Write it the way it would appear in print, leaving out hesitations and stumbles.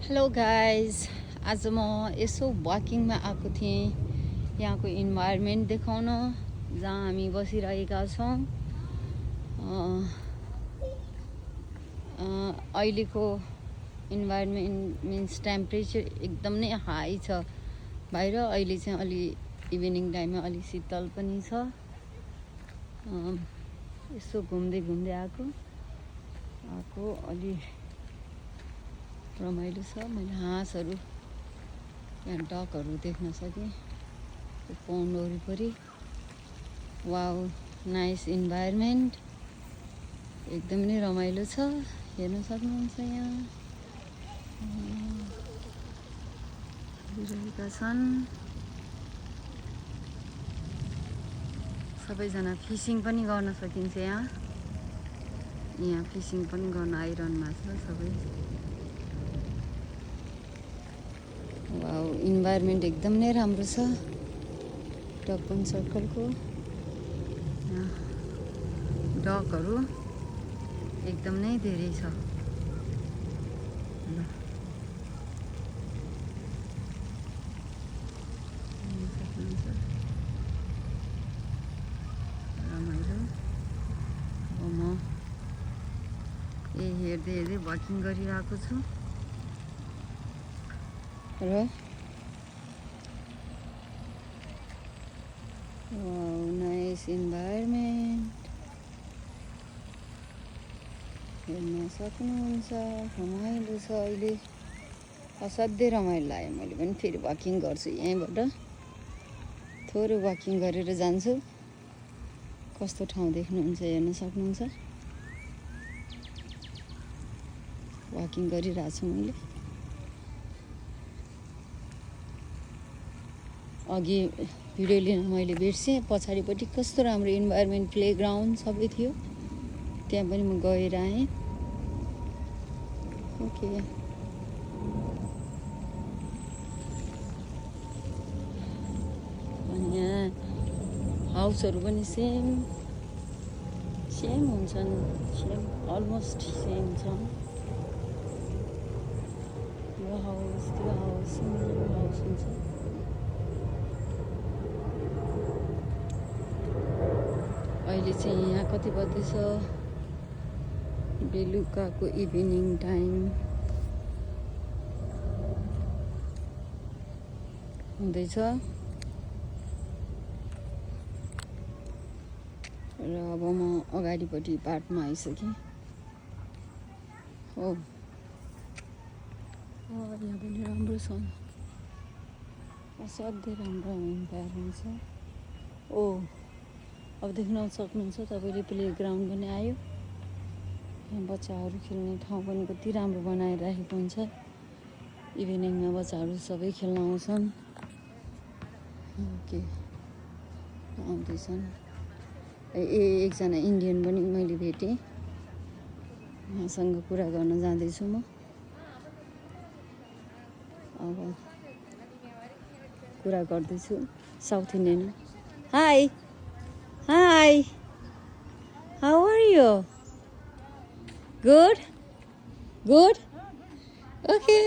Hello guys, आज म यसो वाकिङमा आएको थिएँ यहाँको इन्भाइरोमेन्ट देखाउन जहाँ हामी बसिरहेका छौँ। अहिलेको इन्भाइरोमेन्ट मिन्स टेम्परेचर एकदम नै हाई छ बाहिर। अहिले चाहिँ अलि इभिनिङ टाइममा अलि शीतल पनि छ। यसो घुम्दै घुम्दै आएको अलि रमाइलो छ। मैले हाँसहरू यहाँ डकहरू देख्न सकेँ पन्ड वरिपरि। वाउ, नाइस इन्भाइरोमेन्ट, एकदम नै रमाइलो छ। हेर्न सक्नुहुन्छ यहाँ रहेका छन्। सबैजना फिसिङ पनि गर्न सकिन्छ। यहाँ फिसिङ पनि गर्न आइरहनु भएको छ सबै। वाउ, इन्भाइरोमेन्ट एकदम नै राम्रो छ। टकपन सर्कलको डकहरू एकदम नै धेरै छ। रमाइलो। अब म हेर्दै हेर्दै वाकिङ गरिरहेको छु र नाइस इन्भाइरोमेन्ट हेर्न सक्नुहुन्छ। रमाइलो छ। अहिले असाध्यै रमाइलो लाग्यो। मैले पनि फेरि वाकिङ गर्छु। यहीँबाट थोरै वाकिङ गरेर जान्छु। कस्तो ठाउँ देख्नुहुन्छ हेर्न सक्नुहुन्छ। वाकिङ गरिरहेको छु मैले। अघि भिडियो लिन मैले बिर्सेँ। पछाडिपट्टि कस्तो राम्रो इन्भाइरोमेन्ट, प्लेग्राउन्ड सबै थियो। त्यहाँ पनि म गएर आएँ। ओके, अनि यहाँ हाउसहरू पनि सेम हुन्छन्। अलमोस्ट सेम छ। यो हाउस हुन्छ। अहिले चाहिँ यहाँ कति बज्दैछ? बेलुकाको इभिनिङ टाइम हुँदैछ र अब म अगाडिपट्टि बाटोमा आइसकेँ। हो, यहाँ पनि राम्रो छ। असाध्यै राम्रो इन्भाइरोमेन्ट छ। अब देख्न सक्नुहुन्छ तपाईँले प्लेग्राउन्ड पनि आयो। यहाँ बच्चाहरू खेल्ने ठाउँ पनि कति राम्रो बनाएर राखेको हुन्छ। इभिनिङमा बच्चाहरू सबै खेल्न आउँछन्। ओके, आउँदैछन्। एकजना इन्डियन पनि मैले भेटेँ। उहाँसँग कुरा गर्न जाँदैछु म। अब कुरा गर्दैछु South Indian. Hi, how are you? Good, okay.